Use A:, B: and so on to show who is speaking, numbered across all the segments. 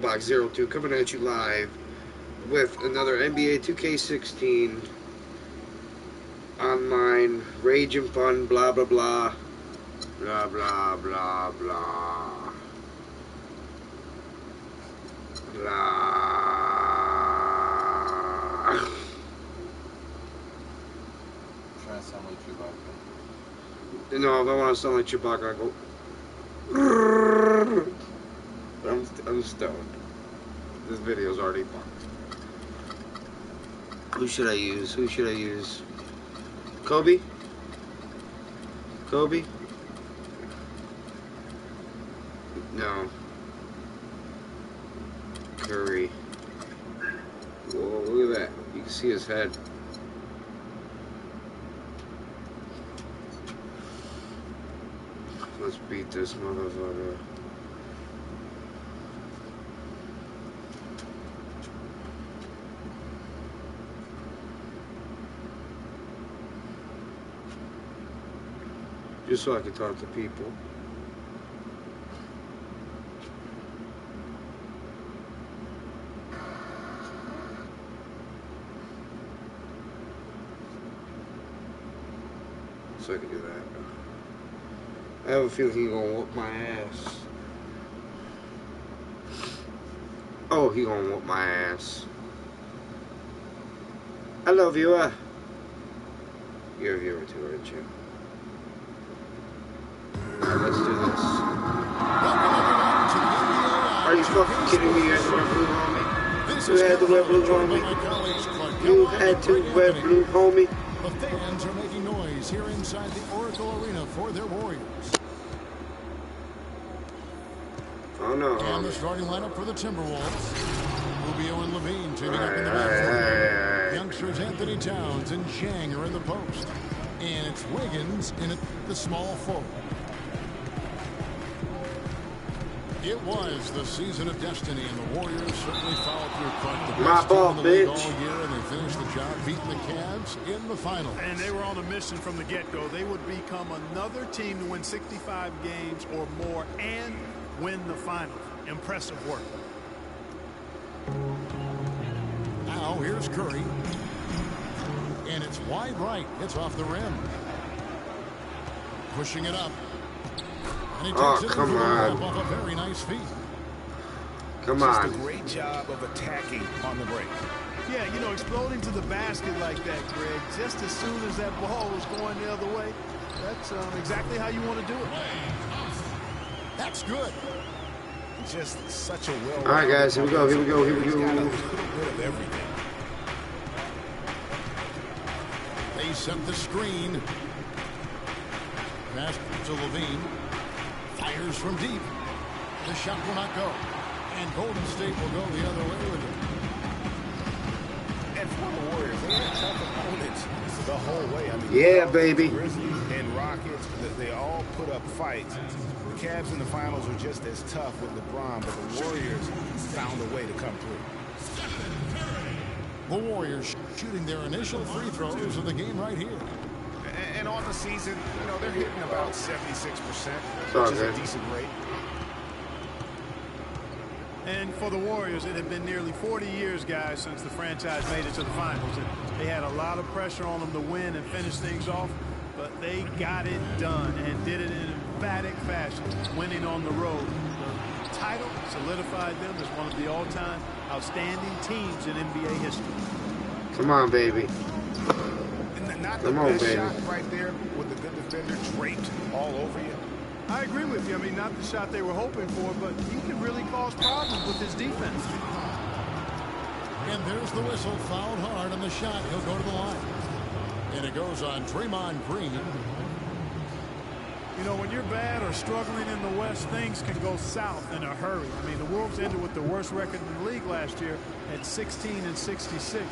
A: Box 02 coming at you live with another NBA 2K16 online rage and fun blah blah blah blah blah blah blah blah.
B: Trying to sound like Chewbacca.
A: No, if I want to sound like Chewbacca, I go. I'm stoned. This video's already fucked. Who should I use? Who should I use? Kobe? Kobe? No. Curry. Whoa, look at that. You can see his head. Let's beat this motherfucker. Just so I can talk to people. So I can do that. I have a feeling he's gonna whoop my ass. Oh, he gonna whoop my ass. Hello, viewer. You're a viewer too, aren't you? Alright, let's do this. Are you fucking kidding me? You had to wear blue, homie? You had to wear blue, homie? You had to wear blue, homie?
C: The fans are making noise here inside the Oracle Arena for their Warriors.
A: Oh no,
C: And the starting lineup for the Timberwolves. Rubio and Levine teaming up in the backcourt. Youngsters Anthony Towns and Chang are in the post. And it's Wiggins in the small forward. It was the season of destiny, and the Warriors certainly followed through. Clark, the best team in the league all year, and they finished the job beating the Cavs in the finals.
D: And they were on a mission from the get-go. They would become another team to win 65 games or more and win the finals. Impressive work.
C: Now here's Curry. And it's wide right. It's off the rim. Pushing it up. And he takes it
A: come on.
C: off a very nice feed.
A: Come
E: Just
A: on.
E: a great job of attacking on the break.
D: Yeah, you know, exploding to the basket like that, Greg, just as soon as that ball was going the other way, that's exactly how you want to do it.
C: That's good.
E: Just such a well.
A: All right, guys, here we go. Here we go. Here we
E: He's got a
A: go.
E: little bit of everything.
C: They set the screen. Pass to Levine. Fires from deep. The shot will not go. And Golden State will go the other way with it.
E: And for the Warriors, they had tough opponents the whole way. I mean,
A: Yeah, baby.
E: Grizzlies and Rockets, they all put up fights. The Cavs in the finals were just as tough with LeBron, but the Warriors found a way to come through.
C: The Warriors shooting their initial free throws of the game right here.
E: And on the season, you know, they're hitting about 76%,
A: all
E: which is a
A: good.
E: decent rate.
D: And for the Warriors, it had been nearly 40 years, guys, since the franchise made it to the finals. And they had a lot of pressure on them to win and finish things off, but they got it done and did it in emphatic fashion, winning on the road. The title solidified them as one of the all-time outstanding teams in NBA history.
A: Come on, baby.
E: Not the
A: Come on,
E: best
A: baby.
E: shot right there with the good defender draped all over you.
D: I agree with you. I mean, not the shot they were hoping for, but he can really cause problems with his defense.
C: And there's the whistle. Fouled hard on the shot. He'll go to the line. And it goes on Draymond Green.
D: You know, when you're bad or struggling in the West, things can go south in a hurry. I mean, the Wolves ended with the worst record in the league last year at 16-66.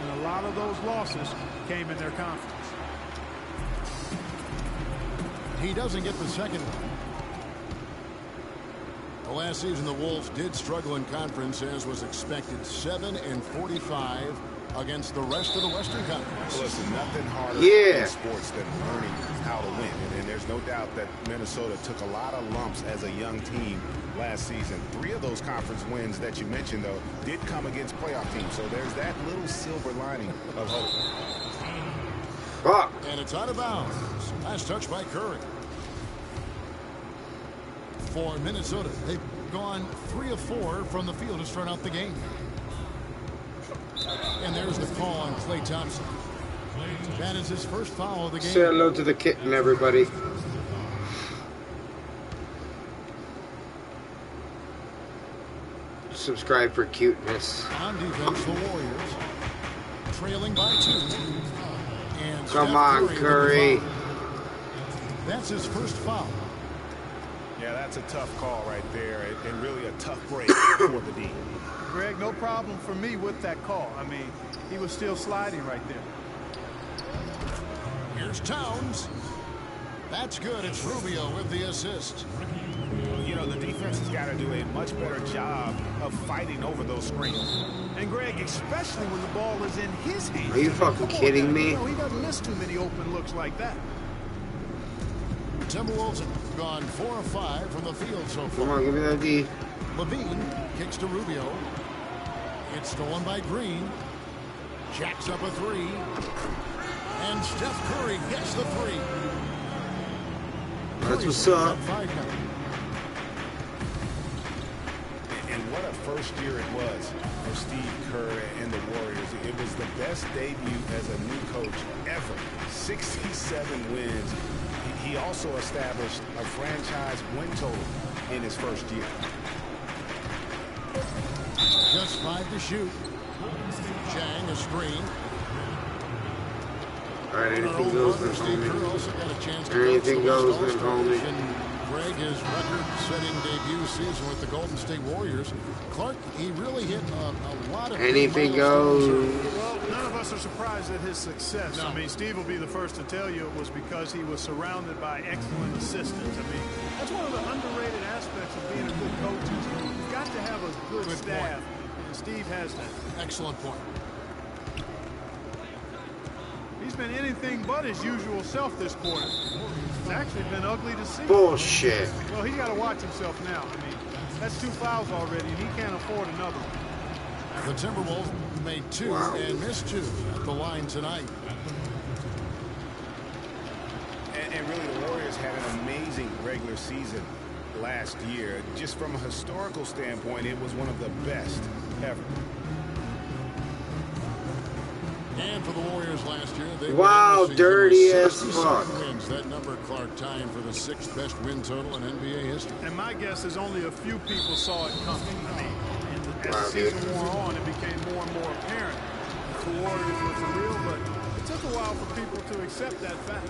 D: And a lot of those losses came in their conference.
C: He doesn't get the second one. The last season, the Wolves did struggle in conference, as was expected. 7-45, against the rest of the Western Conference.
E: Listen, nothing harder in sports than learning how to win. And there's no doubt that Minnesota took a lot of lumps as a young team last season. 3 of those conference wins that you mentioned, though, did come against playoff teams. So there's that little silver lining of hope.
C: And it's out of bounds. Last touch by Curry. For Minnesota, they've gone 3 of 4 from the field to start out the game. And there's the call on Klay Thompson. That is his first foul of the game.
A: Say hello to the kitten, everybody. Subscribe for cuteness.
C: On defense, the Warriors trailing by 2. And
A: come on, Curry.
C: That's his first foul.
E: Yeah, that's a tough call right there, and really a tough break for the D.
D: Greg, no problem for me with that call. I mean, he was still sliding right there.
C: Here's Towns. That's good. It's Rubio with the assist.
E: You know, the defense has got to do a much better job of fighting over those screens.
D: And Greg, especially when the ball is in his hands.
A: Are you fucking kidding me?
D: No, he doesn't miss too many open looks like that.
C: Timberwolves have gone 4 of 5 from the field so far.
A: Come on, give me that D.
C: Levine kicks to Rubio. It's stolen by Green. Jacks up a 3. And Steph Curry gets the 3.
A: That's what's up.
E: And what a first year it was for Steve Kerr and the Warriors. It was the best debut as a new coach ever. 67 wins. He also established a franchise win total in his first year.
C: Just 5 to shoot. Chang a screen.
A: All right, anything goes then, homie. Anything goes then, homie.
C: Greg, his record-setting debut season with the Golden State Warriors. Clark, he really hit a lot of...
A: Anything goes.
D: Well, none of us are surprised at his success. No. I mean, Steve will be the first to tell you it was because he was surrounded by excellent assistants. I mean, that's one of the underrated aspects of being a good coach. You've got to have a good staff, point. And Steve has that.
C: Excellent point.
D: He's been anything but his usual self this quarter. It's actually been ugly to see.
A: Bullshit.
D: Well, he's got to watch himself now. I mean, that's 2 fouls already, and he can't afford another one.
C: The Timberwolves made 2 and missed 2 at the line tonight.
E: And really, the Warriors had an amazing regular season last year. Just from a historical standpoint, it was one of the best ever.
C: And for the Warriors last year, they
A: dirty as fuck.
C: Wins. That number, Clark, tying for the 6th best win total in NBA history.
D: And my guess is only a few people saw it coming. I mean, as the season wore on, it became more and more apparent that the Warriors were for real, but it took a while for people to accept that fact.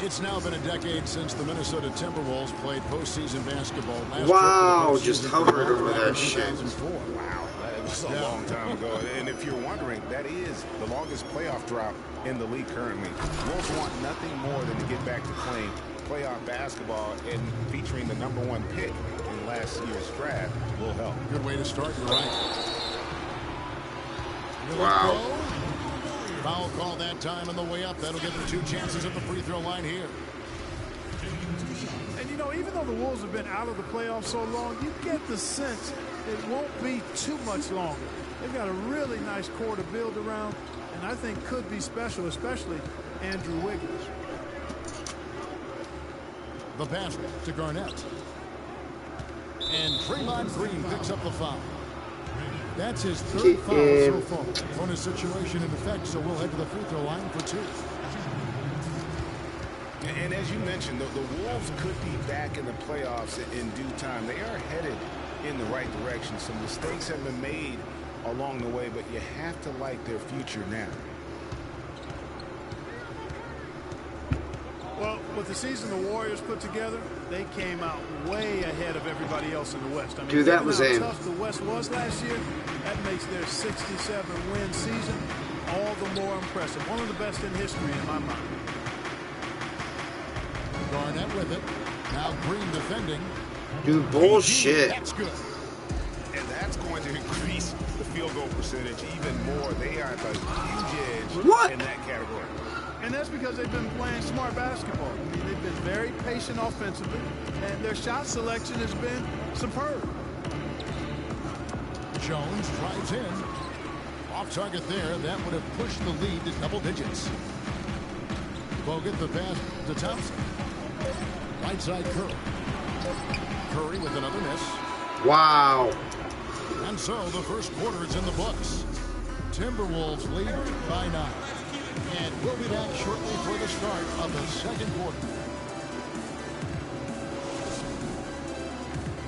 C: It's now been a decade since the Minnesota Timberwolves played postseason basketball.
A: Wow, just hovered over that shit.
E: Wow, that was a long time ago. And if you're wondering, that is the longest playoff drought in the league currently. Wolves want nothing more than to get back to playing playoff basketball, and featuring the #1 pick in last year's draft will help.
C: Good way to start, you're right.
A: Wow.
C: Foul call that time on the way up. That'll give them 2 chances at the free throw line here.
D: And, you know, even though the Wolves have been out of the playoffs so long, you get the sense it won't be too much longer. They've got a really nice core to build around, and I think could be special, especially Andrew Wiggins.
C: The pass to Garnett. And Draymond Green picks up the foul. That's his 3rd foul so far. Bonus situation in effect, so we'll head to the free throw line for 2.
E: And as you mentioned, the Wolves could be back in the playoffs in due time. They are headed in the right direction. Some mistakes have been made along the way, but you have to like their future now.
D: Well, with the season the Warriors put together, they came out way ahead of everybody else in the West. I mean,
A: dude, that was
D: how tough the West was last year. That makes their 67-win season all the more impressive. One of the best in history in my mind.
C: Garnett with it. Now Green defending.
A: Dude, bullshit.
C: That's good.
E: And that's going to increase the field goal percentage even more. They are at the huge
A: What?
E: edge in that category.
D: And that's because they've been playing smart basketball. I mean, they've been very patient offensively, and their shot selection has been superb.
C: Jones drives in. Off target there. That would have pushed the lead to double digits. Bogut the pass to Thompson. Right side Curry. Curry with another miss.
A: Wow.
C: And so the first quarter is in the books. Timberwolves lead by 9. And we'll be back shortly for the start of the second quarter.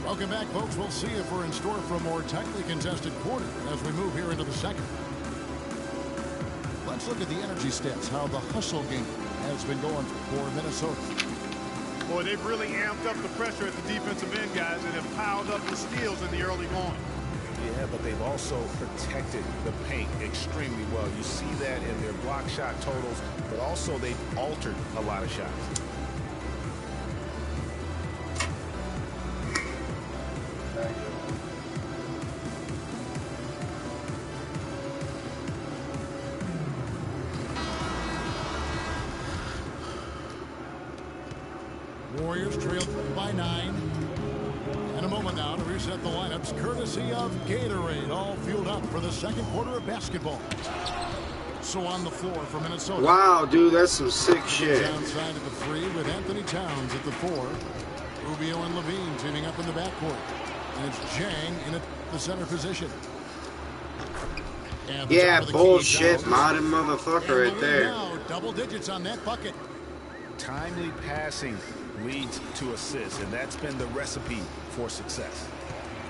C: Welcome back, folks. We'll see if we're in store for a more tightly contested quarter as we move here into the second. Let's look at the energy stats, how the hustle game has been going for Minnesota.
D: Boy, they've really amped up the pressure at the defensive end, guys, and have piled up the steals in the early going.
E: Yeah, but they've also protected the paint extremely well. You see that in their block shot totals, but also they've altered a lot of shots.
C: Warriors trailed by 9. In a moment now to reset the lineups, courtesy of Gatorade, all fueled up for the second quarter of basketball. So on the floor for Minnesota.
A: Wow, dude, that's some sick shit.
C: Outside at the 3 with Anthony Towns at the 4. Rubio and Levine teaming up in the backcourt. And it's Jang in the center position. And
A: Yeah, bullshit, modern motherfucker right there.
C: Now, double digits on that bucket.
E: Timely passing leads to assists, and that's been the recipe for success.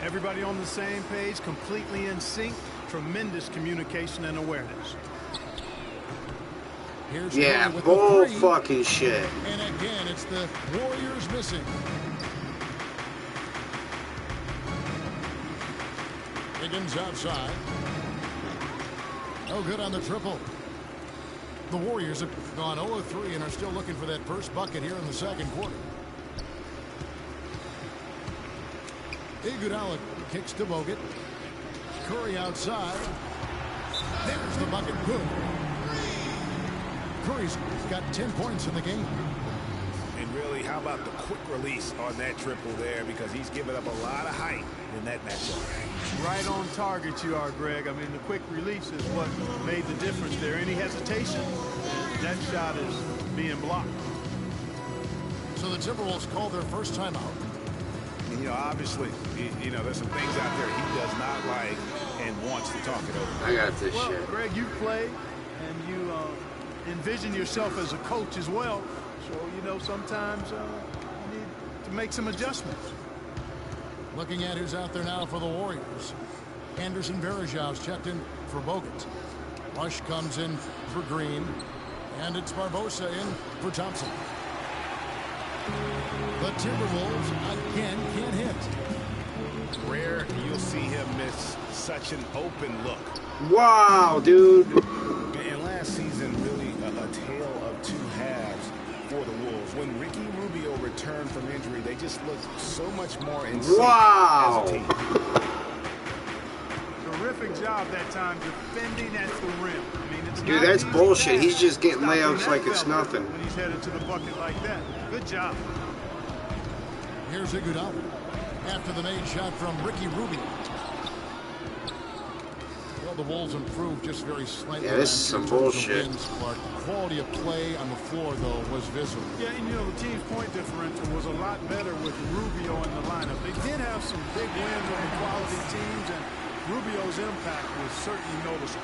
D: Everybody on the same page, completely in sync, tremendous communication and awareness.
C: Here's
A: Yeah,
C: with
A: bull
C: the 3.
A: fucking shit.
C: And again, it's the Warriors missing. Higgins outside. No good on the triple. The Warriors have gone 0-3 and are still looking for that first bucket here in the second quarter. Iguodala kicks to Bogut. Curry outside. There's the bucket. Good. Curry's got 10 points in the game.
E: And really, how about the quick release on that triple there, because he's given up a lot of height in that matchup.
D: Right on target you are, Greg. I mean, the quick release is what made the difference there. Any hesitation, that shot is being blocked.
C: So the Timberwolves call their first timeout.
E: And, you know, obviously, you know, there's some things out there he does not like and wants to talk it over.
A: I got this
D: Well,
A: shit.
D: Greg, you play and you envision yourself as a coach as well. So, you know, sometimes you need to make some adjustments.
C: Looking at who's out there now for the Warriors. Anderson Varejau's checked in for Bogut. Rush comes in for Green. And it's Barbosa in for Thompson. The Timberwolves again can't hit.
E: Rare you'll see him miss such an open look.
A: Wow, dude.
E: And last season, really a tale of two halves for the Wolves. When Ricky Rubio returned from injury, they just looked so much more in sync as a team.
D: Terrific job that time defending at the rim. I mean, it's
A: Dude,
D: not
A: that's
D: easy
A: bullshit.
D: task
A: He's just getting
D: stopping
A: layups
D: that
A: like it's
D: fella
A: nothing.
D: when he's headed to the bucket like that. Good job.
C: Here's Iguodala after the made shot from Ricky Rubio. Well, the Wolves improved just very slightly.
A: Yeah, this is some bullshit.
C: The quality of play on the floor, though, was visible.
D: Yeah, and you know, the team's point differential was a lot better with Rubio in the lineup. They did have some big wins over quality teams, and Rubio's impact was certainly noticeable.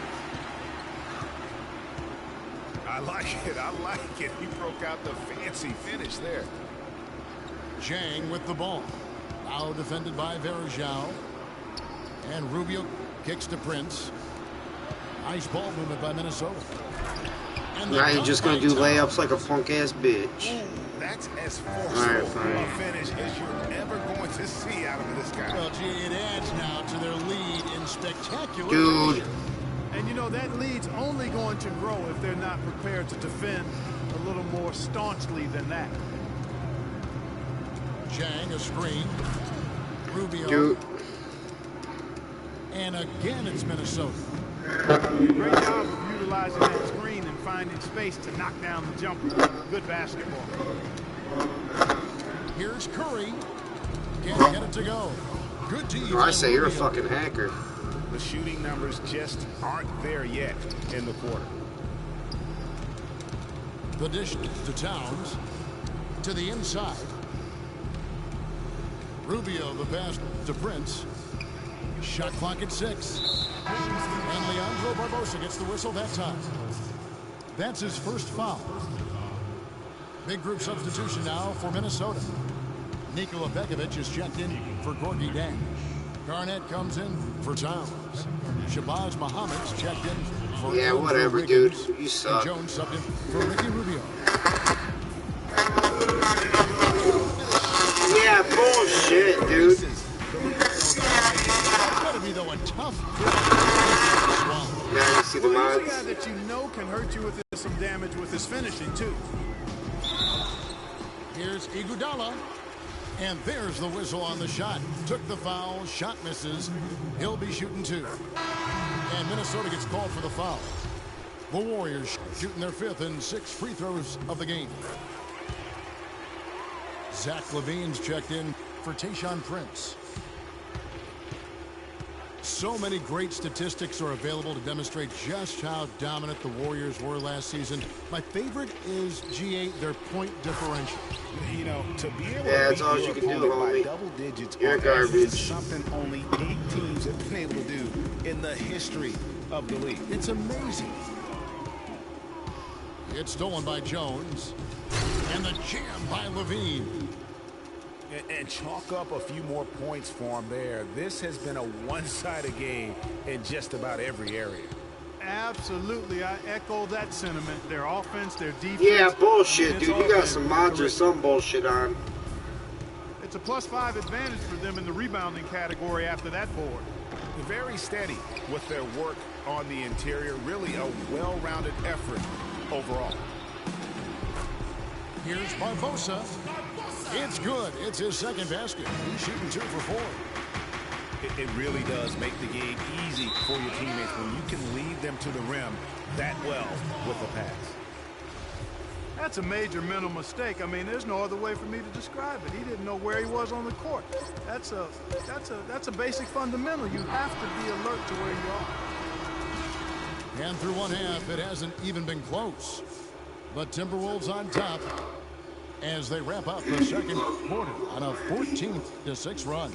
E: I like it. I like it. He broke out the fancy finish there.
C: Jang with the ball. Now defended by Varejao. And Rubio kicks to Prince. Nice ball movement by Minnesota. And
A: Now he's just going to do layups like a punk-ass bitch.
E: That's as
A: Alright,
E: forceful
A: fine.
E: a finish as you're ever going to see out of this guy.
C: Well, gee, it adds now to their lead in spectacular
A: Dude.
C: fashion.
D: And you know, that lead's only going to grow if they're not prepared to defend a little more staunchly than that.
C: Jang, a screen. Rubio.
A: Dude.
C: And again, it's Minnesota.
D: Great job of utilizing that screen and finding space to knock down the jumper. Good basketball.
C: Here's Curry. Can't get it to go. Good D.
A: I say you're a fucking hacker.
E: The shooting numbers just aren't there yet in the quarter.
C: The dish to Towns. To the inside. Rubio, the pass to Prince. Shot clock at 6. And Leandro Barbosa gets the whistle that time. That's his first foul. Big group substitution now for Minnesota. Nikola Begovic is checked in for Gorgie Dang. Garnett comes in for Towns. Shabazz Muhammad's checked in for
A: whatever,
C: Wiggins.
A: dude. You suck.
C: And Jones subbed in for Ricky Rubio.
A: Yeah, bullshit, dude.
C: It's got to be, though, a tough swallow.
A: Now you see the
D: Well, he's a
A: mods.
D: guy that you know can hurt you with some damage with his finishing, too.
C: Here's Iguodala. And there's the whistle on the shot. Took the foul. Shot misses. He'll be shooting 2. And Minnesota gets called for the foul. The Warriors shooting their 5th and 6th free throws of the game. Zach LaVine's checked in for Tayshaun Prince. So many great statistics are available to demonstrate just how dominant the Warriors were last season. My favorite is G8, their point differential.
E: You know, to be able
A: That's
E: to
A: all
E: beat
A: you
E: your
A: can do,
E: opponent by
A: homie.
E: double digits
A: You're
E: on average
A: garbage.
E: is something only 8 teams have been able to do in the history of the league.
C: It's amazing. It's stolen by Jones. And the jam by Levine.
E: And chalk up a few more points for him there. This has been a one-sided game in just about every area.
D: Absolutely. I echo that sentiment. Their offense, their defense.
A: Yeah, bullshit,
D: It's
A: dude.
D: all
A: You got
D: been
A: some mods or
D: terrific.
A: some bullshit on.
D: It's a +5 advantage for them in the rebounding category after that board.
E: Very steady with their work on the interior. Really a well-rounded effort overall.
C: Here's Barbosa. It's good. It's his second basket. He's shooting 2 for 4.
E: It really does make the game easy for your teammates when you can lead them to the rim that well with a pass.
D: That's a major mental mistake. I mean, there's no other way for me to describe it. He didn't know where he was on the court. That's a basic fundamental. You have to be alert to where you are.
C: And through one half, it hasn't even been close. But Timberwolves on top as they wrap up the second quarter on a 14-6 run.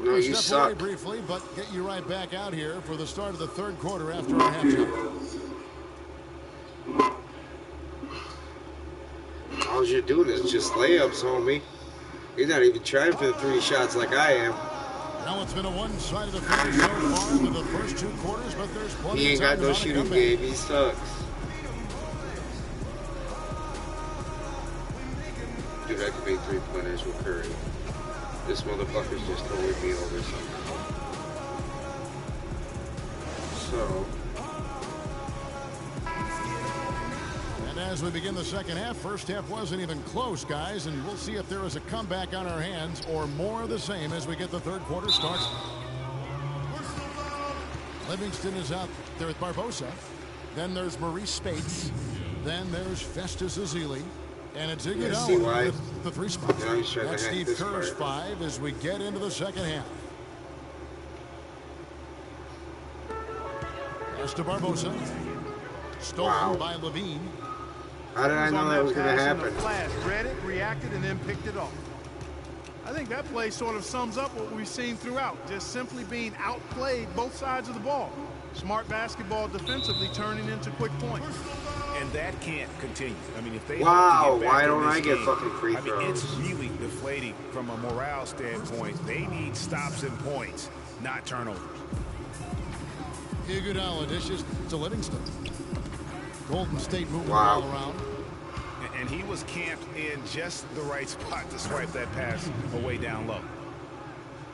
A: No, you
C: Step away
A: suck.
C: briefly, but get you right back out here for the start of the third quarter after our halftime.
A: All you're doing is just layups, homie. You're not even trying for the 3 shots like I am.
C: Now it's been a one-sided affair so far with the first 2 quarters, but there's plenty
A: He
C: of
A: ain't
C: time
A: got
C: to
A: no
C: mount a
A: shooting
C: comeback.
A: game. He sucks. Dude, I could make 3-pointers with Curry. This motherfucker's just totally me over somehow. So,
C: And as we begin the second half, first half wasn't even close, guys, and we'll see if there is a comeback on our hands or more of the same as we get the third quarter started. Livingston is out there with Barbosa. Then there's Maurice Spates. Then there's Festus Ezeli. And it's
A: see
C: Iguodala
A: why?
C: with the 3 spot.
A: Now he's trying to
C: That's
A: hack
C: Steve
A: this
C: Kerr's
A: part.
C: 5 as we get into the second half. Pass to Barbosa. Stolen
A: Wow.
C: by Levine.
A: how did I know that was going to
D: pass in a
A: happen?
D: flash, read it, reacted, and then picked it off. I think that play sort of sums up what we've seen throughout, just simply being outplayed both sides of the ball. Smart basketball defensively turning into quick points.
E: And that can't continue. I mean, if they
A: Wow,
E: hope to get back
A: why
E: in
A: don't
E: this
A: I get
E: game,
A: fucking free
E: I mean, it's
A: throws?
E: really deflating from a morale standpoint. They need stops and points, not turnovers.
C: Iguodala dishes to Livingston. Golden State moving
A: Wow.
C: the ball around.
E: And he was camped in just the right spot to swipe that pass away down low.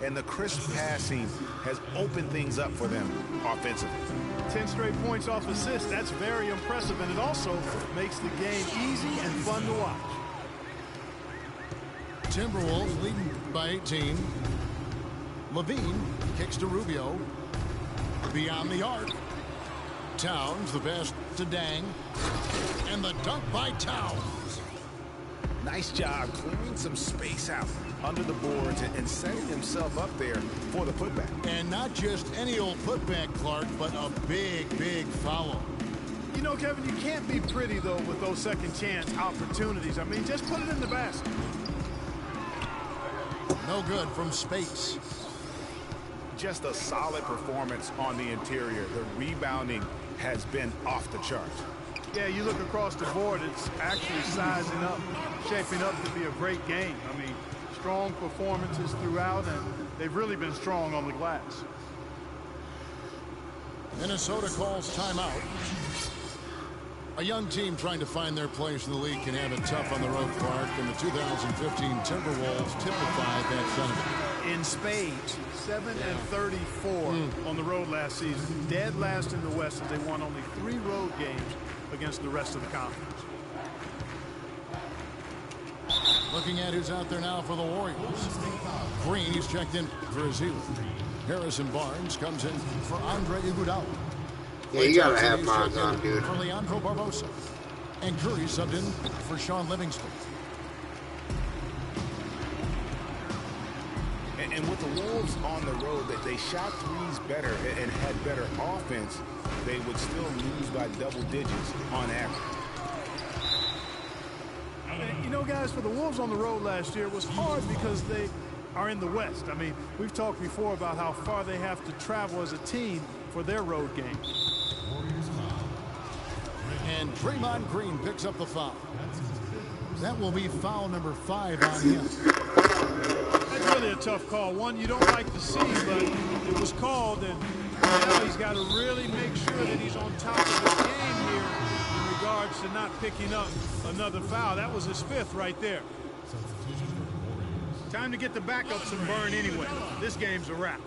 E: And the crisp passing has opened things up for them offensively.
D: 10 straight points off assists, that's very impressive, and it also makes the game easy and fun to watch.
C: Timberwolves leading by 18. Levine kicks to Rubio. Beyond the arc. Towns, the pass to Dang. And the dunk by Towns.
E: Nice job clearing some space out under the boards and setting himself up there for the putback.
C: And not just any old putback, Clark, but a big, big foul.
D: You know, Kevin, you can't be pretty, though, with those second chance opportunities. I mean, just put it in the basket.
C: No good from space.
E: Just a solid performance on the interior. The rebounding has been off the charts.
D: Yeah, you look across the board, it's actually sizing up, shaping up to be a great game. I mean, strong performances throughout, and they've really been strong on the glass.
C: Minnesota calls timeout. A young team trying to find their place in the league can have it tough on the road, Clark, and the 2015 Timberwolves typified that sentiment.
D: In spades, 7-34 on the road last season. Dead last in the West as they won only 3 road games against the rest of the conference.
C: Looking at who's out there now for the Warriors. Green, he's checked in for Azila. Harrison Barnes comes in for Andre Iguodala.
A: Yeah, you gotta have Barnes on, dude.
C: For Leandro Barbosa. And Curry subbed in for Sean Livingston.
E: And with the Wolves on the road, that they shot threes better and had better offense, they would still lose by double digits on average.
D: And, you know, guys, for the Wolves on the road last year, it was hard because they are in the West. I mean, we've talked before about how far they have to travel as a team for their road games.
C: And Draymond Green picks up the foul. That will be foul number 5 on him.
D: That's really a tough call. One you don't like to see, but it was called, and now he's got to really make sure that he's on top of his game here in regards to not picking up another foul. That was his 5th right there. Time to get the backups and burn anyway. This game's a wrap.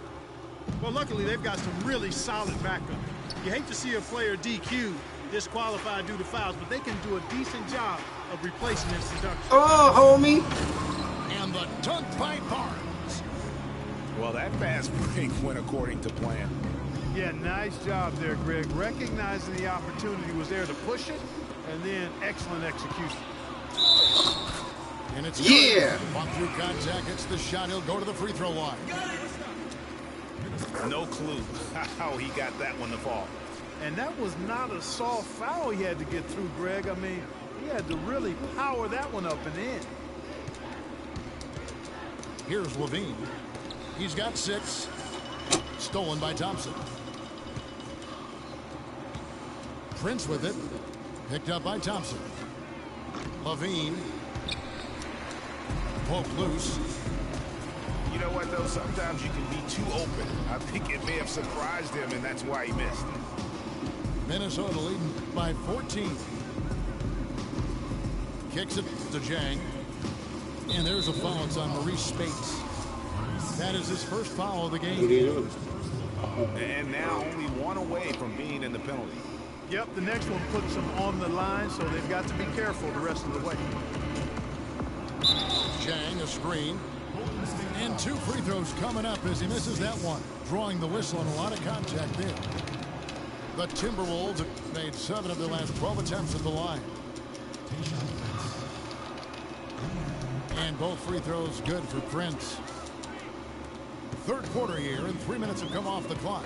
D: Well, luckily, they've got some really solid backup. You hate to see a player DQ'd, disqualified due to fouls, but they can do a decent job of replacing his production.
A: Oh, homie.
C: And the dunk by Barnes.
E: Well, that fast break went according to plan.
D: Yeah, nice job there, Greg. Recognizing the opportunity was there to push it, and then excellent execution.
C: And it's
A: yeah.
C: Walk through contact, it's the shot. He'll go to the free throw line.
E: No clue how he got that one to fall.
D: And that was not a soft foul he had to get through, Greg. I mean, he had to really power that one up and in.
C: Here's Levine. He's got 6. Stolen by Thompson. Prince with it. Picked up by Thompson. Levine. Poked loose.
E: You know what, though? Sometimes you can be too open. I think it may have surprised him, and that's why he missed.
C: Minnesota leading by 14. Kicks it to Jang. And there's a foul. It's on Maurice Spates. That is his first foul of the game.
E: And now only 1 away from being in the penalty.
D: Yep, the next one puts them on the line, so they've got to be careful the rest of the way.
C: Jang, a screen. And 2 free throws coming up as he misses that one. Drawing the whistle and a lot of contact there. The Timberwolves have made 7 of their last 12 attempts at the line. And both free throws good for Prince. Third quarter here, and 3 minutes have come off the clock.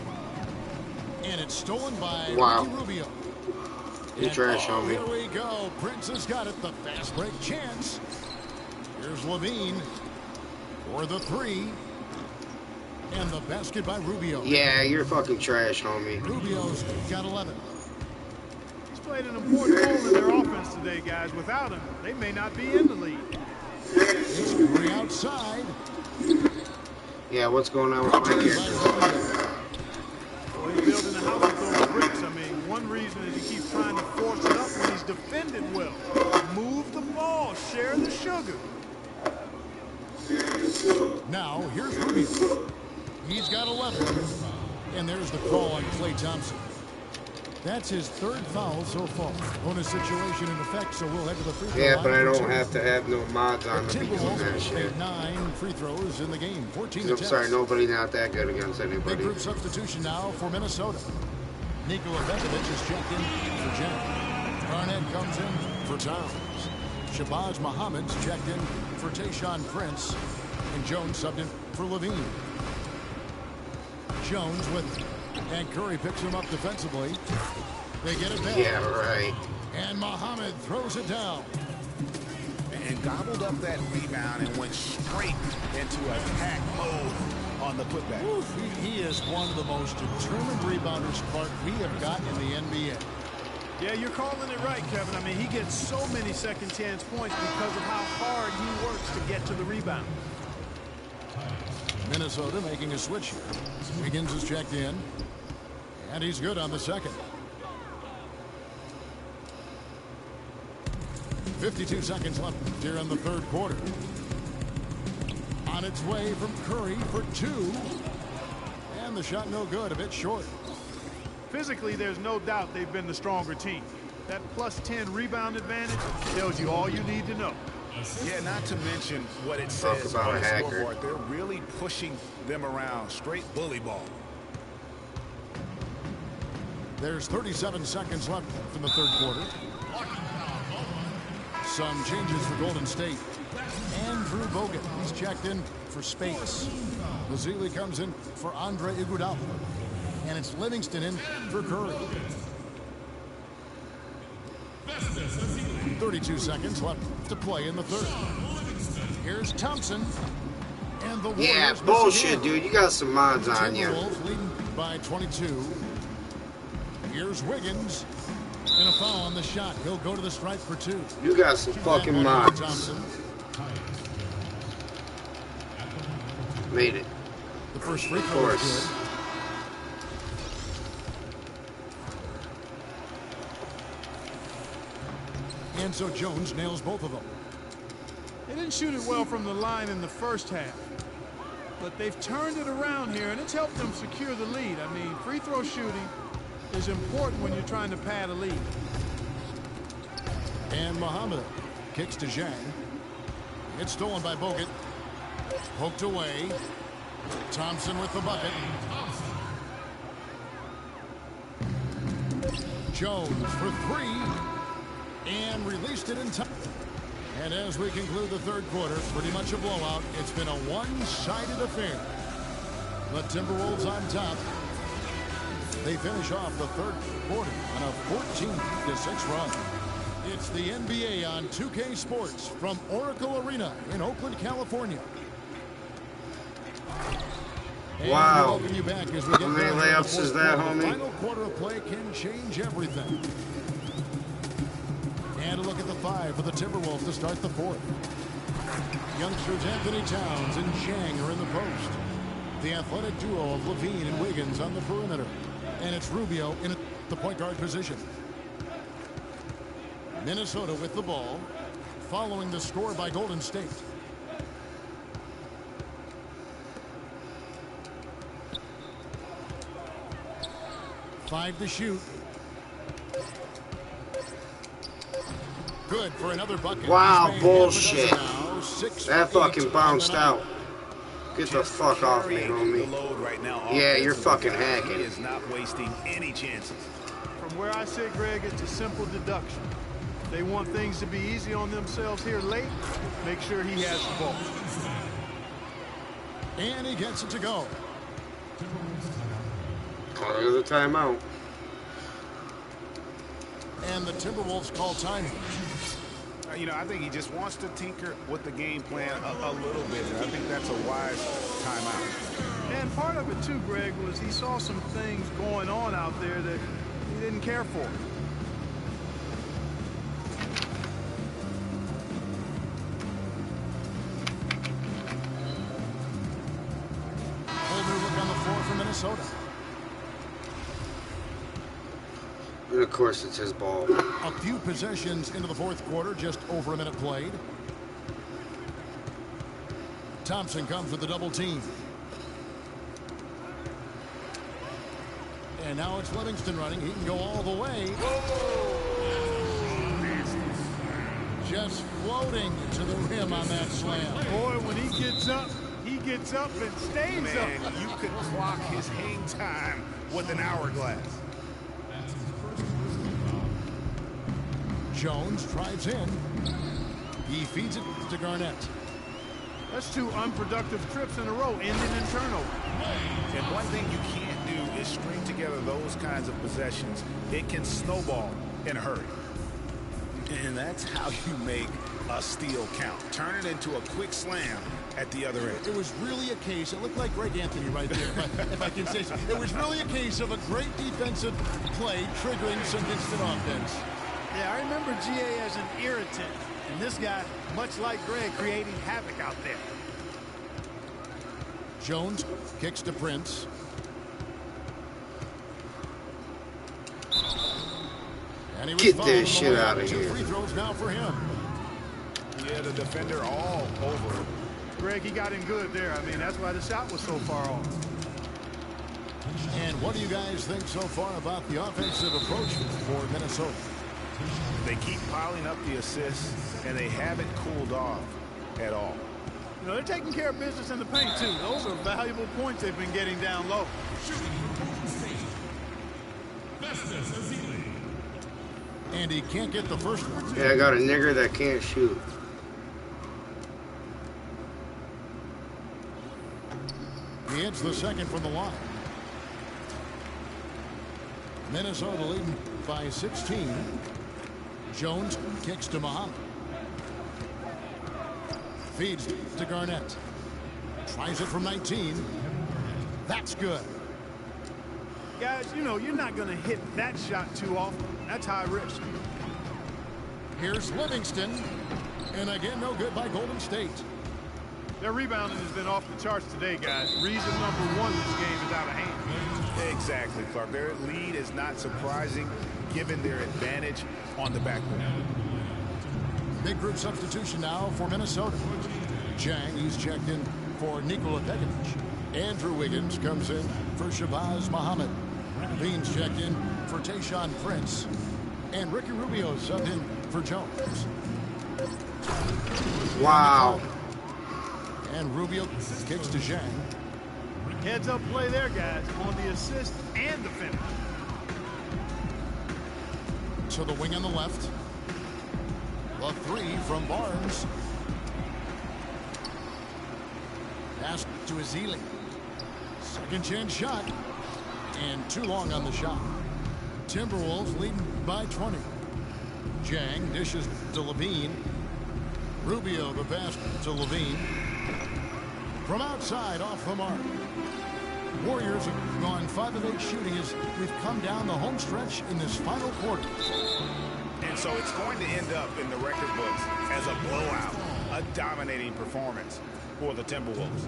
C: And it's stolen by Ricky Rubio.
A: You trash on me.
C: Here we go. Prince has got it. The fast break chance. Here's Levine for the 3. And the basket by Rubio.
A: Yeah, you're fucking trash, homie.
C: Rubio's got 11.
D: He's played an important role in their offense today, guys. Without him, they may not be in the lead.
C: It's Curry outside.
A: Yeah, what's going on with my character?
D: Well, he's building a house with those bricks. I mean, one reason is he keeps trying to force it up when he's defended well. Move the ball. Share the sugar.
C: Now, here's Rubio. He's got 11. And there's the call on Klay Thompson. That's his third foul so far. Bonus situation in effect, so we'll head to the free throw line.
A: Yeah, but I
C: for
A: don't
C: two.
A: have to have no mods on
C: The
A: to be doing that
C: Timberwolves
A: shit.
C: made 9 free throws in the game, 14
A: I'm
C: attempts.
A: sorry, nobody not that good against
C: Big
A: anybody.
C: group substitution now for Minnesota. Nikola Bekovic is checked in for Jack. Garnett comes in for Towns. Shabazz Muhammad's checked in for Tayshaun Prince. And Jones subbed in for Levine. Jones and Curry picks him up defensively. They get it back.
A: Yeah, right.
C: And Muhammad throws it down.
E: And gobbled up that rebound and went straight into attack mode on the putback.
C: Oof, he is one of the most determined rebounders, Clark, we have got in the NBA.
D: Yeah, you're calling it right, Kevin. I mean, he gets so many second chance points because of how hard he works to get to the rebound.
C: Minnesota making a switch here. Wiggins is checked in. And he's good on the second. 52 seconds left here in the third quarter. On its way from Curry for 2. And the shot no good, a bit short.
D: Physically, there's no doubt they've been the stronger team. That plus 10 rebound advantage tells you all you need to know.
E: Yeah, not to mention what it says
A: about
E: on
A: a
E: the
A: hacker.
E: scoreboard. They're really pushing them around. Straight bully ball.
C: There's 37 seconds left in the third quarter. Some changes for Golden State. Andrew Bogut, he's checked in for Space. Mazzilli comes in for Andre Iguodala. And it's Livingston in for Curry. 32 seconds left to play in the third. Here's Thompson. And the Warriors
A: Yeah,
C: miss
A: bullshit,
C: again.
A: dude. You got some mods on you.
C: Timberwolves leading by 22. Here's Wiggins. And a foul on the shot. He'll go to the stripe for 2.
A: You got some fucking
C: That one
A: mods.
C: for Thompson.
A: Made it.
C: The first free
A: Of
C: throw is
A: course.
C: good. And so Jones nails both of them.
D: They didn't shoot it well from the line in the first half. But they've turned it around here, and it's helped them secure the lead. I mean, free throw shooting is important when you're trying to pad a lead.
C: And Muhammad kicks to Zhang. It's stolen by Bogut. Poked away. Thompson with the bucket. Jones for 3. And released it in time. And as we conclude the third quarter, pretty much a blowout. It's been a one-sided affair. The Timberwolves on top. They finish off the third quarter on a 14-6 run. It's the NBA on 2K Sports from Oracle Arena in Oakland, California. And
A: Wow.
C: we welcome you back as we get
A: How many
C: going here in the
A: layups is
C: fourth
A: that,
C: quarter. The
A: homie?
C: final quarter of play can change everything. And a look at the 5 for the Timberwolves to start the fourth. Youngsters Anthony Towns and Zhang are in the post. The athletic duo of Levine and Wiggins on the perimeter. And it's Rubio in the point guard position. Minnesota with the ball, following the score by Golden State. Five to shoot. Good for another bucket.
A: Wow,
C: He's made half a dozen
A: bullshit.
C: now. 6
A: That
C: for 8
A: fucking bounced
C: on the night.
A: out. Get the fuck off me,
E: Carrying the
A: homie.
E: load right now.
A: Yeah, you're
E: offensively,
A: fucking
E: guys.
A: hacking.
E: He is not wasting any chances.
D: From where I sit, Greg, it's a simple deduction. They want things to be easy on themselves here late. Make sure he has the ball.
C: And he gets it to go.
A: Call the timeout.
C: And the Timberwolves call time.
E: You know, I think he just wants to tinker with the game plan a little bit. And I think that's a wise timeout.
D: And part of it, too, Greg, was he saw some things going on out there that he didn't care for.
C: Whole new look on the floor for Minnesota.
A: And of course, it's his ball.
C: A few possessions into the fourth quarter, just over a minute played. Thompson comes with the double team. And now it's Livingston running. He can go all the way. Just floating to the rim on that slam.
D: Boy, when he gets up and stays
E: Man,
D: up.
E: you could clock his hang time with an hourglass.
C: Jones drives in. He feeds it to Garnett.
D: That's 2 unproductive trips in a row, ending in turnover.
E: And one thing you can't do is string together those kinds of possessions. It can snowball in a hurry. And that's how you make a steal count. Turn it into a quick slam at the other end.
C: It was really a case, it looked like Greg Anthony right there, if I can say so. It was really a case of a great defensive play triggering some instant offense.
D: Yeah, I remember GA as an irritant. And this guy, much like Greg, creating havoc out there.
C: Jones kicks to Prince. And he was
A: Get
C: fouled
A: that
C: on the
A: shit
C: way.
A: out of
C: 2
A: here.
C: free throws now for him.
E: Yeah, the defender all over him.
D: Greg, he got in good there. I mean, that's why the shot was so far off.
C: And what do you guys think so far about the offensive approach for Minnesota?
E: They keep piling up the assists, and they haven't cooled off at all.
D: You know, they're taking care of business in the paint, too. Those are valuable points they've been getting down low.
C: And he can't get the first one.
A: Yeah, I got a nigger that can't shoot.
C: He hits the second from the line. Minnesota leading by 16. Jones kicks to Muhammad. Feeds to Garnett. Tries it from 19. That's good.
D: Guys, you know, you're not going to hit that shot too often. That's high risk.
C: Here's Livingston. And again, no good by Golden State.
D: Their rebounding has been off the charts today, guys. Reason number 1, this game is out of hand.
E: Exactly, Clark. Their lead is not surprising given their advantage on the backboard.
C: Big group substitution now for Minnesota. Chang, he's checked in for Nikola Pekovic. Andrew Wiggins comes in for Shabazz Muhammad. Beans checked in for Tayshaun Prince. And Ricky Rubio subbed in for Jones.
A: Wow.
C: And Rubio kicks to Zhang.
D: Heads up play there, guys, on the assist and the finish.
C: To the wing on the left. The 3 from Barnes. Pass to Ezeli. Second chance shot. And too long on the shot. Timberwolves leading by 20. Zhang dishes to Levine. Rubio the pass to Levine. From outside, off the mark. Warriors have gone 5 of 8 shooting as we've come down the home stretch in this final quarter.
E: And so it's going to end up in the record books as a blowout, a dominating performance for the Timberwolves.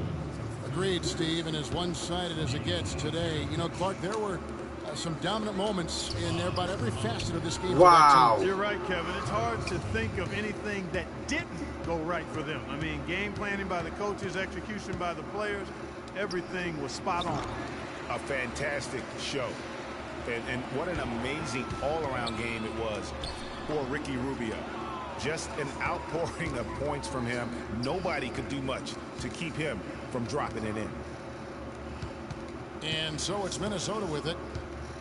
C: Agreed, Steve, and as one-sided as it gets today. You know, Clark, there were some dominant moments in there about every facet of this game.
A: Wow.
D: You're right, Kevin. It's hard to think of anything that didn't go right for them. I mean, game planning by the coaches, execution by the players, everything was spot on.
E: A fantastic show. And what an amazing all-around game it was for Ricky Rubio. Just an outpouring of points from him. Nobody could do much to keep him from dropping it in.
C: And so it's Minnesota with it.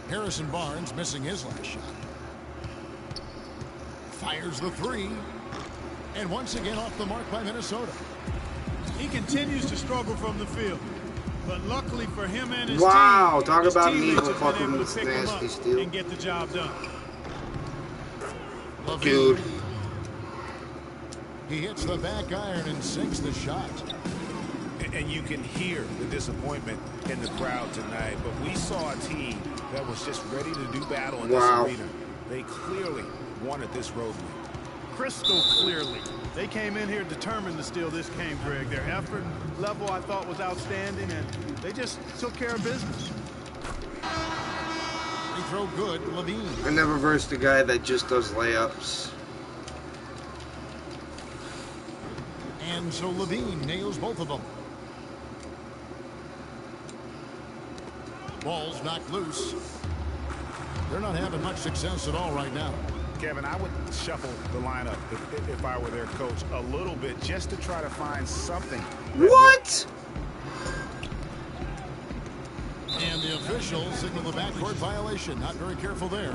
C: Harrison Barnes missing his last shot. Fires the 3. And once again off the mark by Minnesota.
D: He continues to struggle from the field. But luckily for him and his
A: Wow,
D: team,
A: talk
D: his
A: about an
D: teammates
A: evil
D: have been
A: fucking
D: able to pick him
A: nasty
D: up
A: steal.
D: and get the job done.
C: Levine.
A: Dude.
C: He hits the back iron and sinks the shot.
E: And you can hear the disappointment in the crowd tonight. But we saw a team that was just ready to do battle in
A: Wow.
E: this arena. They clearly wanted this road win.
D: Crystal clearly. They came in here determined to steal this game, Greg. Their effort level, I thought, was outstanding, and they just took care of business.
C: Free throw good, Levine.
A: I never versed a guy that just does layups.
C: And so Levine nails both of them. Ball's knocked loose. they're not having much success at all right now.
E: Kevin, I would shuffle the lineup if I were their coach a little bit just to try to find something.
A: What?
C: And the officials signal the backcourt violation. Not very careful there.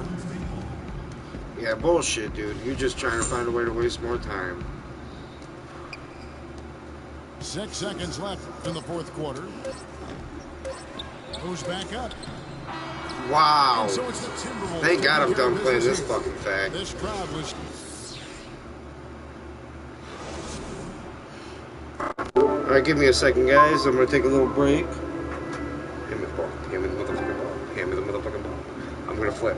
A: Yeah, bullshit, dude. You're just trying to find a way to waste more time.
C: 6 seconds left in the fourth quarter. Who's back up?
A: Wow.
C: So it's the Timberwolves.
A: Thank God I'm done playing this fucking fact.
C: This crowd was...
A: Alright, give me a second, guys. I'm going to take a little break. Hand me the ball. Hand me the motherfucking ball. Hand me the motherfucking ball. I'm going to flip.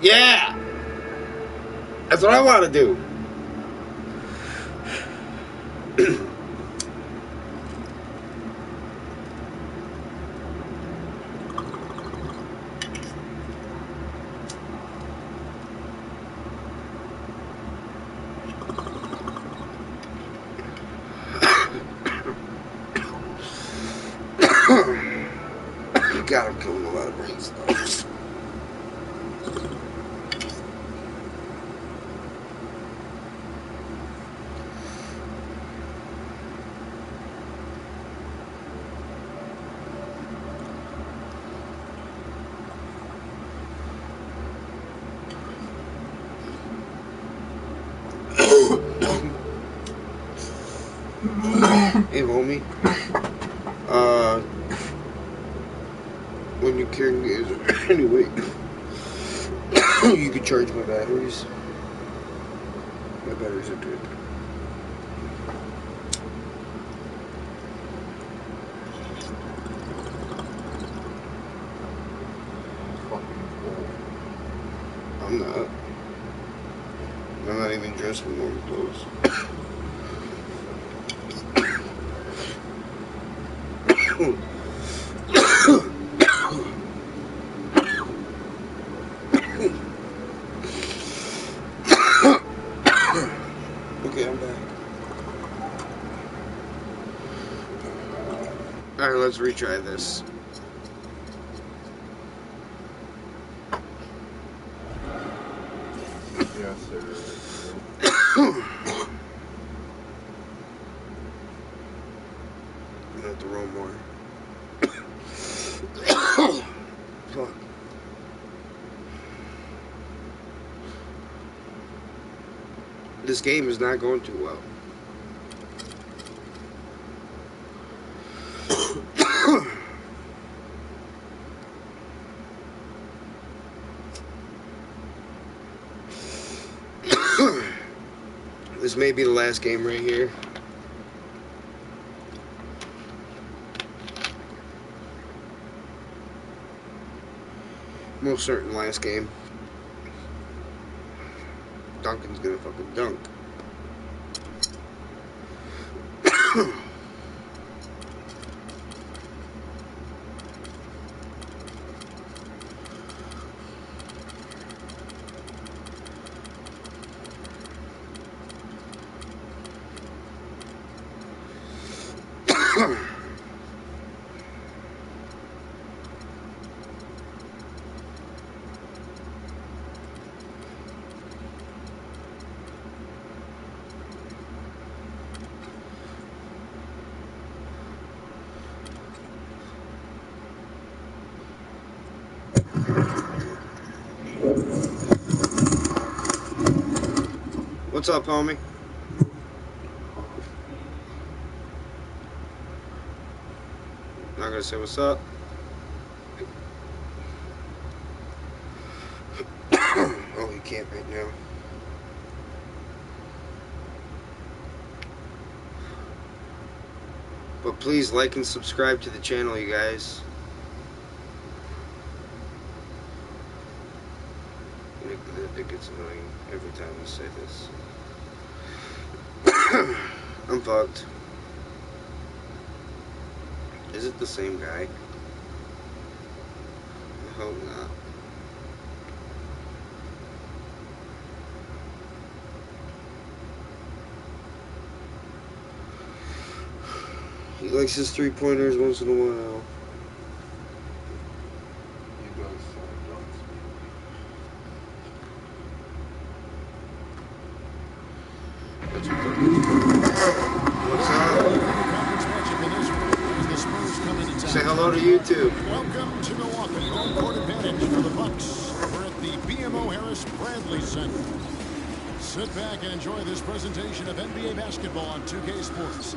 A: Yeah! That's what I want to do. God, I'm killing a lot of brain cells. Hey, homie. When you carry me anyway, you can charge my batteries. My batteries are good. I'm not. I'm not even dressed in normal clothes. Okay, I'm back. Alright, let's retry this.
B: Yes, sir.
A: I'm gonna have to roll more. Fuck. This game is not going too well. This may be the last game right here. Most certain last game. Duncan's gonna fucking dunk. What's up, homie? Not gonna say what's up. Oh, he can't right now. But please like and subscribe to the channel, you guys. It gets annoying every time I say this. I'm fucked. Is it the same guy? I hope not. He likes his three-pointers once in a while.
B: He does dunks.
A: That's what What's up? Say hello to YouTube.
C: Welcome to Milwaukee. Home court advantage for the Bucks. We're at the BMO Harris Bradley Center. Sit back and enjoy this presentation of NBA basketball on 2K Sports.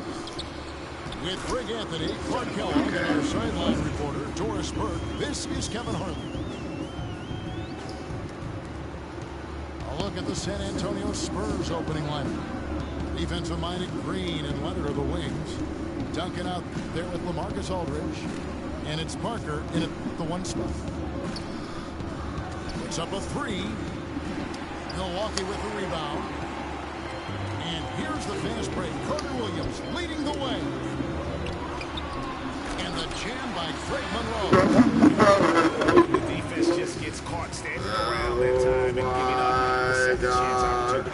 C: With Greg Anthony, Clark Kellogg, and our sideline reporter, Doris Burke, this is Kevin Harlan. A look at the San Antonio Spurs opening lineup. Defensive-minded Green and Leonard are the wings. Duncan out there with LaMarcus Aldridge. And it's Parker in at the one spot. Puts up a three. Milwaukee with the rebound. And here's the fast break. Carter Williams leading the way. And the jam by Greg Monroe.
E: The defense just gets caught standing around that time and giving up the second chance opportunity.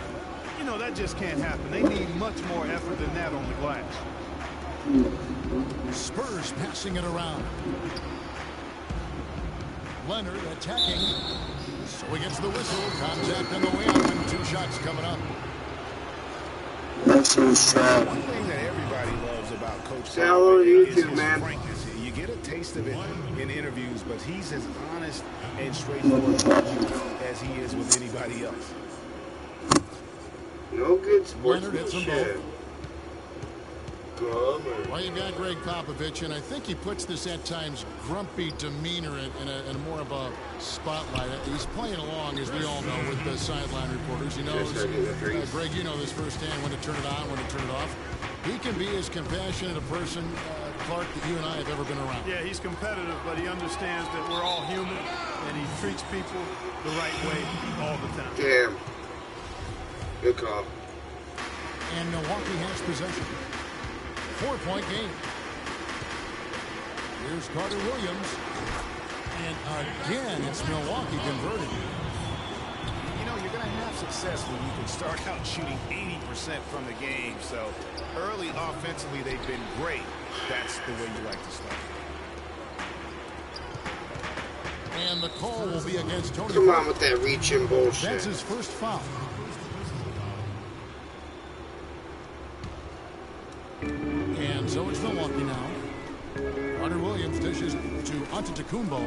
D: You know, that just can't happen. They need much more effort than that on the glass.
C: Spurs passing it around. Leonard attacking. So he gets the whistle. Contact on the way up and 2 shots coming up.
E: One thing that everybody loves about Coach
A: Hello,
E: is his
A: YouTube, man.
E: frankness. You get a taste of it in interviews, but he's as honest and straightforward with you as he is with anybody else.
A: No good
C: Leonard hits them
A: sportsmanship.
C: both.
A: Bummer.
C: Well, you got Greg Popovich, and I think he puts this at times grumpy demeanor in a more of a spotlight. He's playing along, as we all know, with the sideline reporters. He knows, Greg, you know this firsthand, when to turn it on, when to turn it off. He can be as compassionate a person, Clark, that you and I have ever been around.
D: Yeah, he's competitive, but he understands that we're all human, and he treats people the right way all the time.
A: Damn. Good call.
C: And Milwaukee has possession. 4-point game. Here's Carter Williams. And again, it's Milwaukee converting.
E: You know, you're going to have success when you can start out shooting 80% from the game. So early offensively, they've been great. That's the way you like to start.
C: And the call will be against Tony.
A: Come on with that reaching bullshit.
C: That's his first foul. And so it's Milwaukee now. Carter Williams dishes to Antetokounmpo.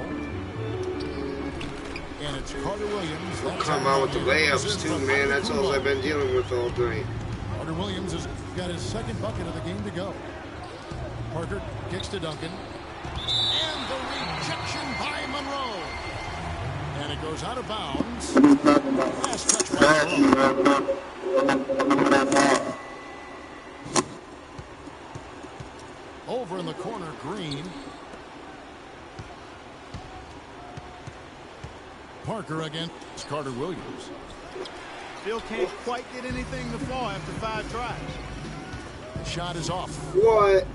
C: And it's Carter Williams.
A: Oh, come on with the layups too, man. That's all I've been dealing with all night.
C: Carter Williams has got his second bucket of the game to go. Parker kicks to Duncan. And the rejection by Monroe. And it goes out of bounds. Last touch by Monroe. Over in the corner, Green. Parker against Carter Williams.
D: Still can't quite get anything to fall after 5 tries.
C: The shot is off.
A: What?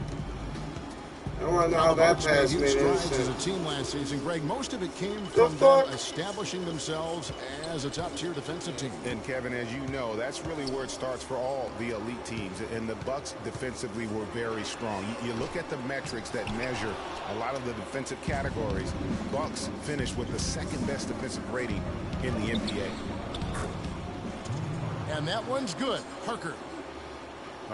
A: I want to know how that
C: Bucks
A: pass
C: made
A: made
C: huge
A: any
C: strides as a
A: sense.
C: team last season. Greg, most of it came
A: The
C: from
A: fuck?
C: them establishing themselves as a top-tier defensive team.
E: And Kevin, as you know, that's really where it starts for all the elite teams. And the Bucks defensively were very strong. You look at the metrics that measure a lot of the defensive categories. Bucks finished with the second best defensive rating in the NBA.
C: And that one's good. Parker.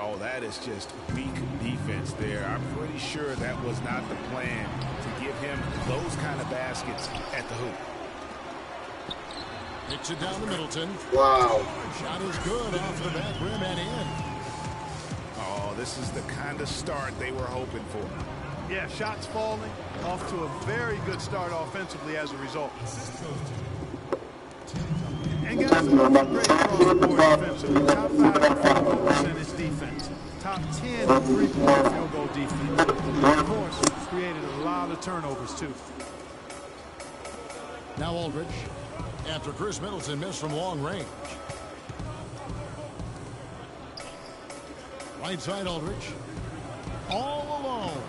E: Oh, that is just weak defense there. I'm pretty sure that was not the plan to give him those kind of baskets at the hoop.
C: Hits it down to Middleton.
A: Wow.
C: Shot is good off the back rim and in.
E: Oh, this is the kind of start they were hoping for.
D: Yeah, shots falling, off to a very good start offensively as a result. And guys, great across the board defensively. Top 5 field goal percentage defense. Top 10 three-point field goal defense. And of course, created a lot of turnovers too.
C: Now Aldridge. After Chris Middleton missed from long range. Right side Aldridge. All alone.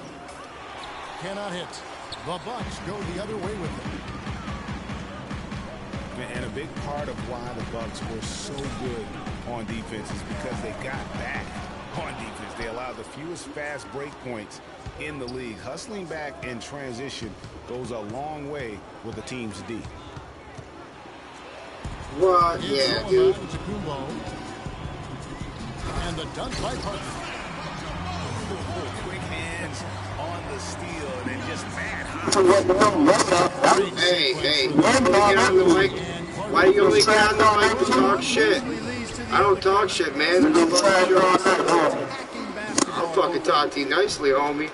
C: Cannot hit. The Bucks go the other way with him.
E: And a big part of why the Bucks were so good on defense is because they got back on defense. They allow the fewest fast break points in the league. Hustling back in transition goes a long way with the team's D.
A: What? Yeah, dude.
C: And the dunk by Parker.
E: Quick hands on the steal and then just mad high.
A: Hey, you get on the mic. Why you only get on the mic to talk shit? I don't talk shit, man. I'll fucking talk to you nicely, homie.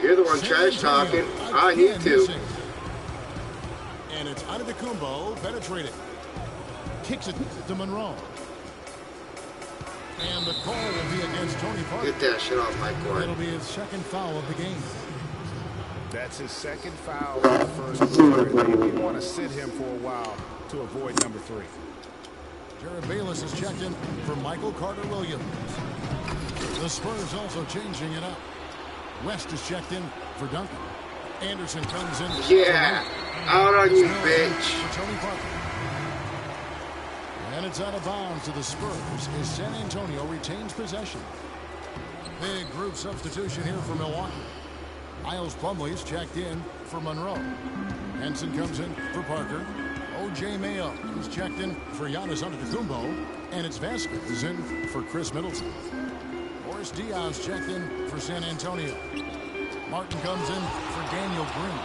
A: You're the one trash talking. I need to.
C: And it's Antetokounmpo penetrating. Kicks it to Monroe. And the call will be against Tony Parker.
A: Get that shit off my court.
C: It'll be his second foul of the game.
E: That's his second foul in the first quarter. We want to sit him for a while to avoid number 3.
C: Jared Bayless is checked in for Michael Carter-Williams. The Spurs also changing it up. West is checked in for Duncan. Anderson comes in.
A: Yeah, out on you, bitch.
C: For Tony Parker. And it's out of bounds to the Spurs as San Antonio retains possession. Big group substitution here for Milwaukee. Miles Plumlee's checked in for Monroe. Henson comes in for Parker. O.J. Mayo is checked in for Giannis Antetokounmpo. And it's Vasquez in for Chris Middleton. Boris Diaz checked in for San Antonio. Martin comes in for Daniel Green.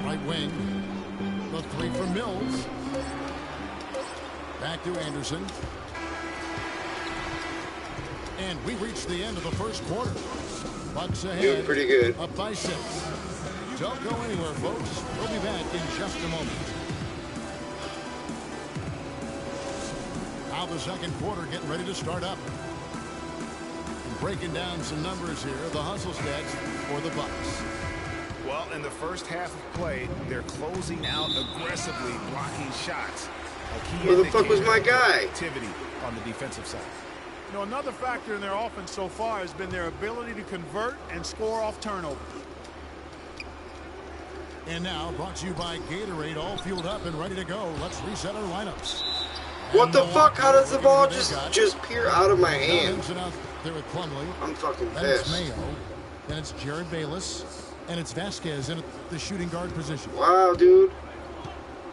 C: Right wing. The 3 from Mills. Back to Anderson. And we reached the end of the first quarter. Bucks ahead.
A: Doing pretty good.
C: Up by 6. Don't go anywhere, folks. We'll be back in just a moment. Now the second quarter getting ready to start up. And breaking down some numbers here. The hustle stats for the Bucks.
E: Well, in the first half of play, they're closing out aggressively, blocking shots.
A: Where the fuck was my guy?
E: Activity on the defensive side.
D: You know, another factor in their offense so far has been their ability to convert and score off turnover.
C: And now brought to you by Gatorade, all fueled up and ready to go. Let's reset our lineups.
A: What the fuck? How does the ball just peer out of my hand?
C: There with Plumlee.
A: I'm fucking
C: Then it's
A: pissed.
C: Mayo. Then it's Jared Bayless. And it's Vasquez in the shooting guard position.
A: Wow, dude.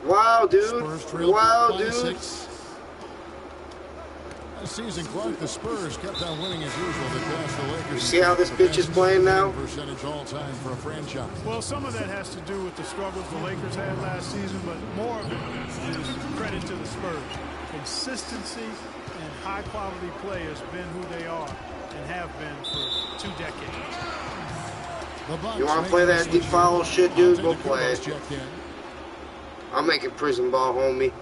A: Wow, dude.
C: Spurs trailed
A: Wow,
C: by
A: dude.
C: 6. This season, Clark, the Spurs kept on winning as usual. They passed the Lakers.
A: You see how this bitch is playing now?
C: Percentage all time for a franchise.
D: Well, some of that has to do with the struggles the Lakers had last season, but more of it is credit to the Spurs. Consistency and high-quality play has been who they are and have been for 2 decades.
A: You want to play that deep follow shit, dude? Go play it. I'm making prison ball, homie.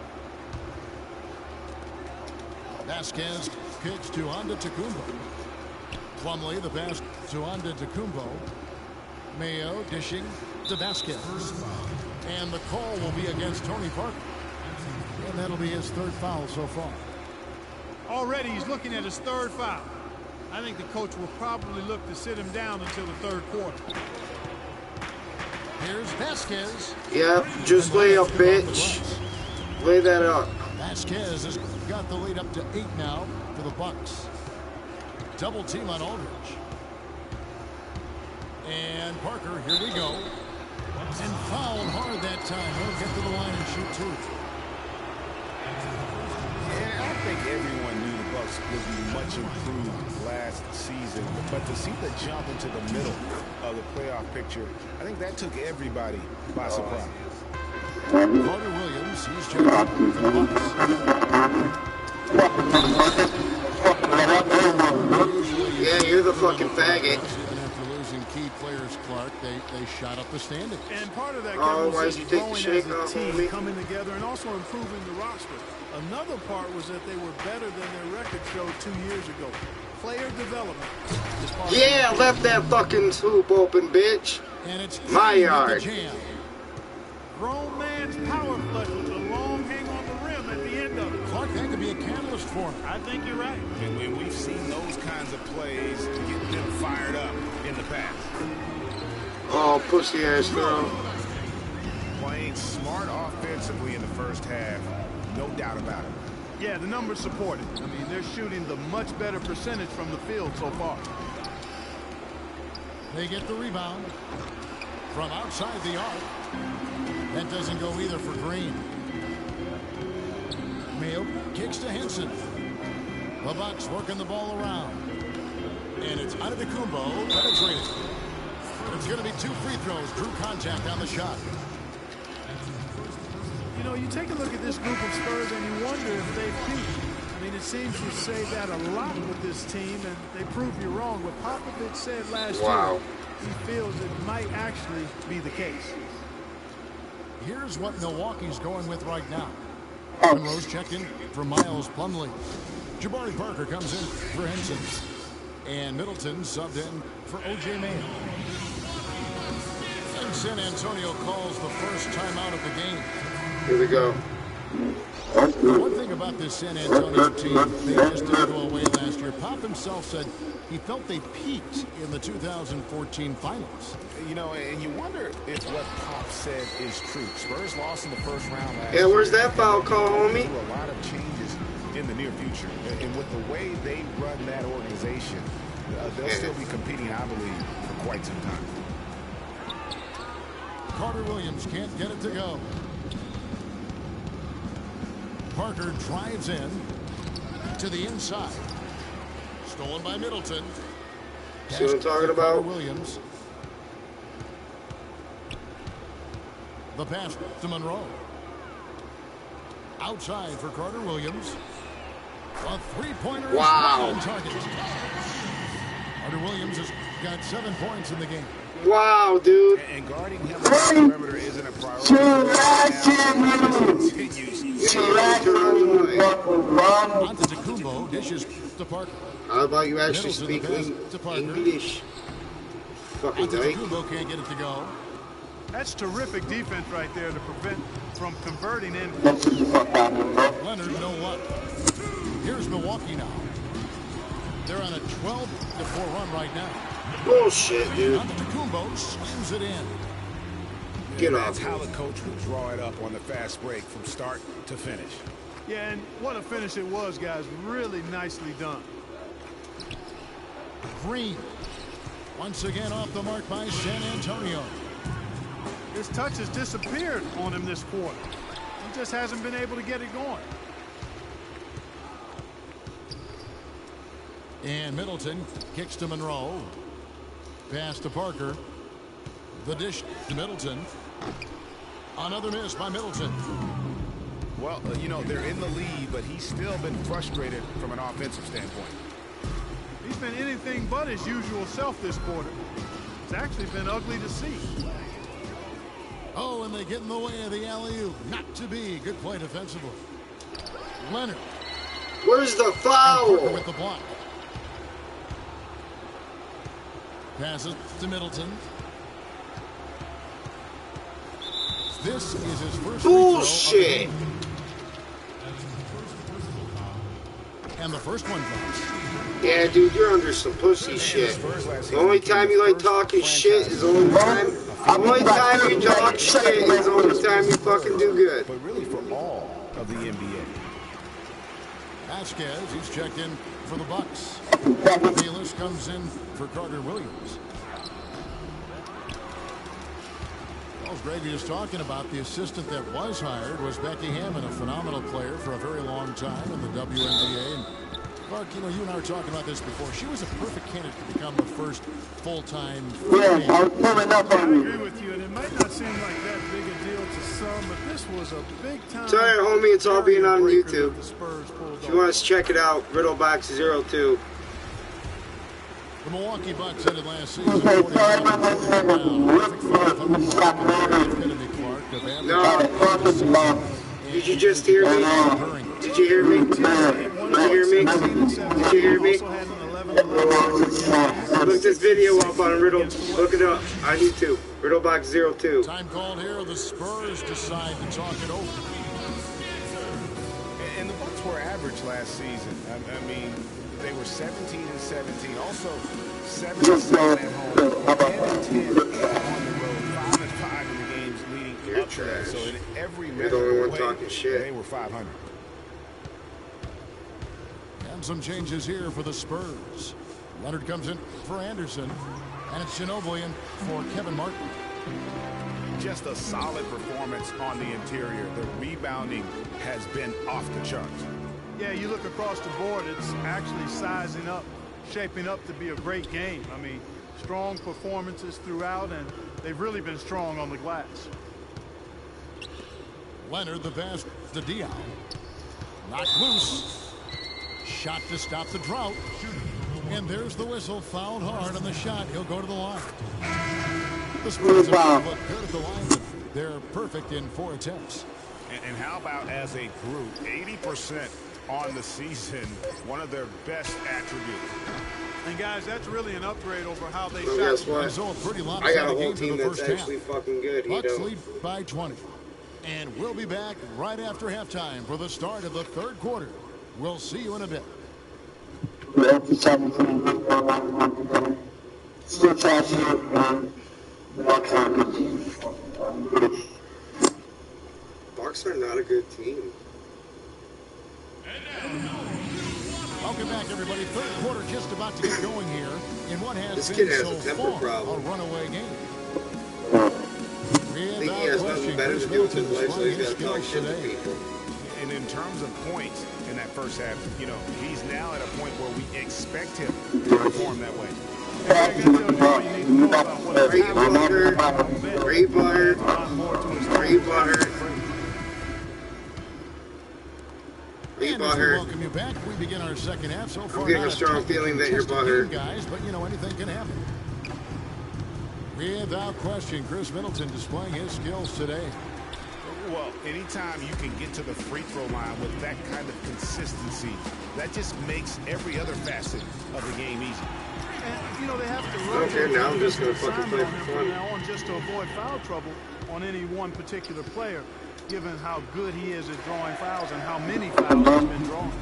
C: Vasquez kicks to Antetokounmpo. Plumlee, the pass to Antetokounmpo. Mayo dishing to Vasquez. And the call will be against Tony Parker. And that'll be his 3rd foul so far.
D: Already he's looking at his 3rd foul. I think the coach will probably look to sit him down until the 3rd quarter.
C: Here's Vasquez.
A: Yep, just lay up, bitch. Lay that up.
C: Vasquez has got the lead up to 8 now for the Bucks. Double team on Aldridge. And Parker, here we go. And fouled hard that time. He'll get to the line and shoot 2.
E: And I don't think everyone knew the Bucks would be much improved last season, but to see the jump into the middle of the playoff picture, I think that took everybody by surprise.
C: Carter Williams, he's checked for the Bucks.
A: Yeah, you're the fucking faggot.
C: Even after losing key players, Clark, they shot up the standings.
D: And part of that,
A: Oh,
D: Kevin,
A: why
D: was
A: did you
D: just
A: take the
D: growing
A: shake
D: as a
A: off,
D: team,
A: homie?
D: coming together, and also improving the roster. Another part was that they were better than their record showed 2 years ago. Player development is part
A: Yeah,
D: of
A: left that fucking hoop open, bitch.
C: And it's
A: My yard.
D: grown man's power flush with a long hang on the rim at the end of it.
C: Clark, that could be a catalyst for him.
D: I think you're right.
E: And we've seen those kinds of plays get them fired up in the past.
A: Oh, pussy ass throw.
E: Playing smart offensively in the first half, no doubt about it.
D: Yeah, the numbers support it. I mean, they're shooting the much better percentage from the field so far.
C: They get the rebound from outside the arc. That doesn't go either for Green. Mayo kicks to Henson. The Bucks working the ball around. And it's Antetokounmpo penetrated. It's going to be 2 free throws. Drew contact on the shot.
D: You know, you take a look at this group of Spurs and you wonder if they've peaked. I mean, it seems you say that a lot with this team, and they prove you wrong. What Popovich said last year, he feels it might actually be the case.
C: Here's what Milwaukee's going with right now. Monroe's checked in for Miles Plumlee. Jabari Parker comes in for Henson. And Middleton subbed in for O.J. Mayo. And San Antonio calls the first timeout of the game.
A: Here we go.
C: One thing about this San Antonio team, they just didn't go away last year. Pop himself said he felt they peaked in the 2014 finals.
E: You know, and you wonder if what Pop said is true. Spurs lost in the first round last year.
A: Yeah, where's that foul call, homie?
E: A lot of changes in the near future. And with the way they run that organization, they'll still be competing, I believe, for quite some time.
C: Carter Williams can't get it to go. Parker drives in to the inside. Stolen by Middleton.
A: See what I'm talking about?
C: Carter Williams. The pass to Monroe. Outside for Carter Williams. A three-pointer is right on target. Carter Williams has got 7 points in the game.
A: Wow, dude.
E: And guarding him on the perimeter isn't a priority.
C: Antetokounmpo dishes to Parker.
A: How about you actually speak English? Fucking dyke.
C: Antetokounmpo can't get it to go.
D: That's terrific defense right there to prevent from converting in.
C: Leonard, no luck. Here's Milwaukee now. They're on a 12-4 run right now.
A: Bullshit, dude.
C: Antetokounmpo slams it in.
A: Get off.
E: That's how the coach would draw it up on the fast break from start to finish.
D: Yeah, and what a finish it was, guys. Really nicely done.
C: Green. Once again off the mark by San Antonio.
D: His touch has disappeared on him this quarter. He just hasn't been able to get it going.
C: And Middleton kicks to Monroe. Pass to Parker. The dish to Middleton. Another miss by Middleton.
E: Well, you know, they're in the lead, but he's still been frustrated from an offensive standpoint.
D: He's been anything but his usual self this quarter. It's actually been ugly to see.
C: Oh, and they get in the way of the alley-oop. Not to be. Good play defensively. Leonard.
A: Where's the
C: And Parker
A: foul?
C: with the block. Passes to Middleton. This is his first free throw of the
A: Bullshit.
C: game. And the first one goes.
A: Yeah, dude, you're under some pussy shit. The only time you like talking shit is the only time. The only time you talk shit is the only time you fucking do good.
E: But really for all of the NBA.
C: Vasquez, he's checked in for the Bucks. Bayless comes in for Carter Williams. As Grady is talking about, the assistant that was hired was Becky Hammond, a phenomenal player for a very long time in the WNBA. And Mark, you know, you and I were talking about this before. She was a perfect candidate to become the first full-time.
D: I agree with you, and it might not seem like that big a deal to some, but this was a big-time.
A: Sorry, homie, it's all being on
D: barrier
A: YouTube.
D: breaker that the Spurs pulled
A: If you want to check it out, Riddlebox02.
C: The Milwaukee Bucks ended last season 41 Perfect 500 Clark of
A: No. Did you just hear me? Did you hear me? Did you hear me? Did you hear me? Look this video up on Riddle. Look it up on YouTube. Riddlebox02.
C: Time called here. The Spurs decide to talk it over.
E: And the Bucks were average last season. I mean, they were 17-17. Also, 7-7 at home, 10-10 on the road, 5-5 in the games leading
A: You're
E: up to that.
A: trash.
E: So in every
A: You're the only one
E: way,
A: talking shit.
E: they were 500.
C: And some changes here for the Spurs. Leonard comes in for Anderson. And it's Ginobili in for Kevin Martin.
E: Just a solid performance on the interior. The rebounding has been off the charts.
D: Yeah, you look across the board, it's actually sizing up, shaping up to be a great game. I mean, strong performances throughout, and they've really been strong on the glass.
C: Leonard, the pass to Dion. Knocked loose. Shot to stop the drought. And there's the whistle. Fouled hard on the shot. He'll go to the line. The Spurs have looked good at the line. They're perfect in 4 attempts.
E: And how about as a group, 80% on the season, one of their best attributes.
D: And guys, that's really an upgrade over how they
A: Well,
D: shot.
A: guess what? I got a whole team that's actually fucking good. He
C: Bucks
A: don't.
C: lead by 20. And we'll be back right after halftime for the start of the 3rd quarter. We'll see you in a bit.
A: Bucks are not a good team.
C: Welcome back, everybody. 3rd quarter just about to get going here in what has
A: This
C: been
A: kid has
C: so
A: a temper
C: far
A: problem.
C: a runaway game.
A: I think he has nothing better to do with his life, so he's got to talk shit to people.
E: And in terms of points in that first half, you know, he's now at a point where we expect him to perform that way.
A: Great butter.
C: Welcome you back. We begin our second half. So far,
A: I'm getting a strong feeling that you're butthurt,
C: guys, but you know anything can happen. Without question, Chris Middleton displaying his skills today.
E: Well, anytime you can get to the free throw line with that kind of consistency, that just makes every other facet of the game easy.
D: And, you know, they have to
A: okay, now I'm just going to fucking play for fun.
D: Now on just to avoid foul trouble on any one particular player, given how good he is at drawing fouls and how many fouls he's been drawing.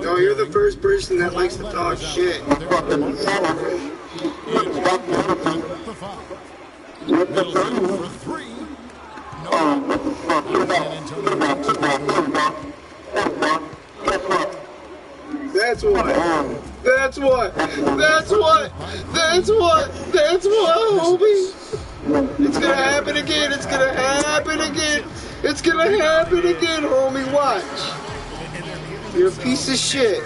A: No, you're the first person that likes to talk shit.
C: Middleton for 3.
A: That's what. That's what. That's what. That's what. That's what, homie. It's gonna happen again. It's gonna happen again. It's gonna happen again, homie. Watch. You're a piece of shit.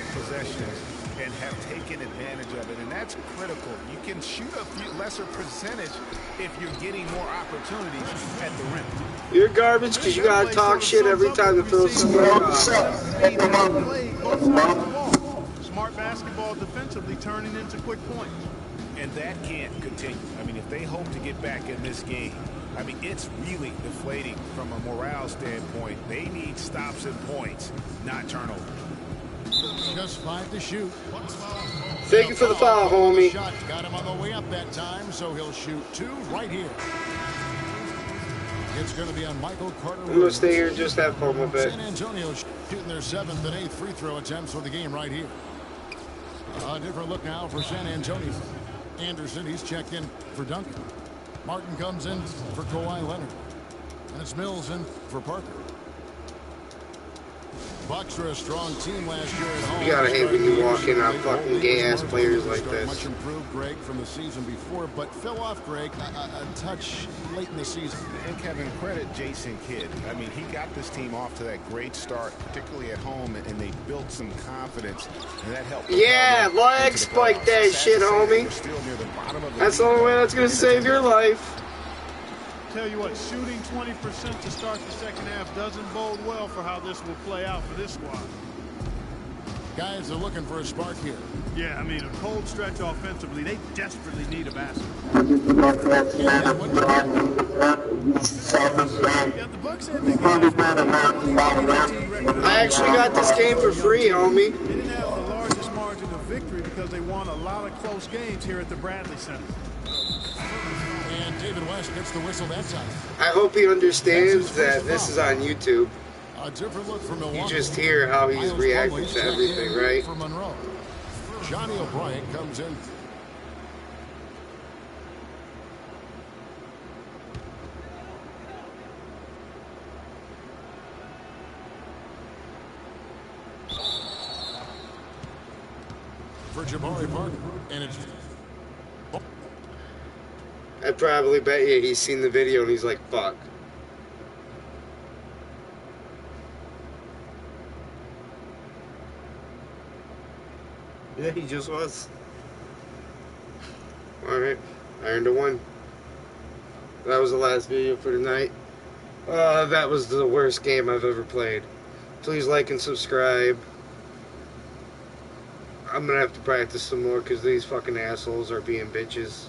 E: And have taken advantage of it, and that's critical. You can shoot a lesser percentage if you're getting more opportunities at the rim.
A: You're garbage because you gotta talk shit every time to throw somebody off.
D: Smart basketball defensively turning into quick points.
E: And that can't continue. I mean, if they hope to get back in this game, I mean, it's really deflating from a morale standpoint. They need stops and points, not turnover.
C: Just 5 to shoot.
A: Thank you for the foul, homie.
C: Shot got him on the way up that time, so he'll shoot 2 right here. It's going to be on Michael Carter.
A: I'm going to stay here and just have fun with it.
C: San Antonio shooting their 7th and 8th free throw attempts for the game right here. A different look now for San Antonio. Anderson, he's checked in for Duncan. Martin comes in for Kawhi Leonard. And it's Mills in for Parker. Bucks are a strong team last year at home.
A: You gotta hate when you walk in on fucking gay-ass players like this.
C: Much improved, Greg, from the season before, but fell off, Greg, a touch late in the season.
E: And Kevin, credit Jason Kidd. I mean, he got this team off to that great start, particularly at home, and they built some confidence, and that helped.
A: Yeah, leg spike that shit, homie. That's the only way that's gonna save your life.
D: Tell you what, shooting 20% to start the second half doesn't bode well for how this will play out for this squad.
C: Guys are looking for a spark here.
D: Yeah, I mean, a cold stretch offensively. They desperately need a basket.
C: Yeah,
D: the Bucks had the game.
A: I actually got this game for free, homie.
D: They didn't have the largest margin of victory because they won a lot of close games here at the Bradley Center.
C: And David West gets the whistle that time.
A: I hope he understands that this is on YouTube.
C: A different look from Milwaukee.
A: You just hear how he's
C: Miles
A: reacting
C: Plumlee
A: to everything, right?
C: For Monroe. Johnny O'Brien comes in. for Jabari Parker. And it's...
A: I probably bet you he's seen the video and he's like, fuck. Yeah, he just was. Alright, I earned a 1. That was the last video for tonight. That was the worst game I've ever played. Please like and subscribe. I'm gonna have to practice some more because these fucking assholes are being bitches.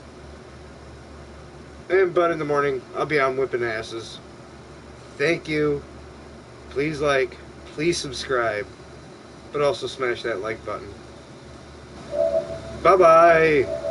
A: But in the morning, I'll be on whipping asses. Thank you. Please like, please subscribe, but also smash that like button. Bye-bye.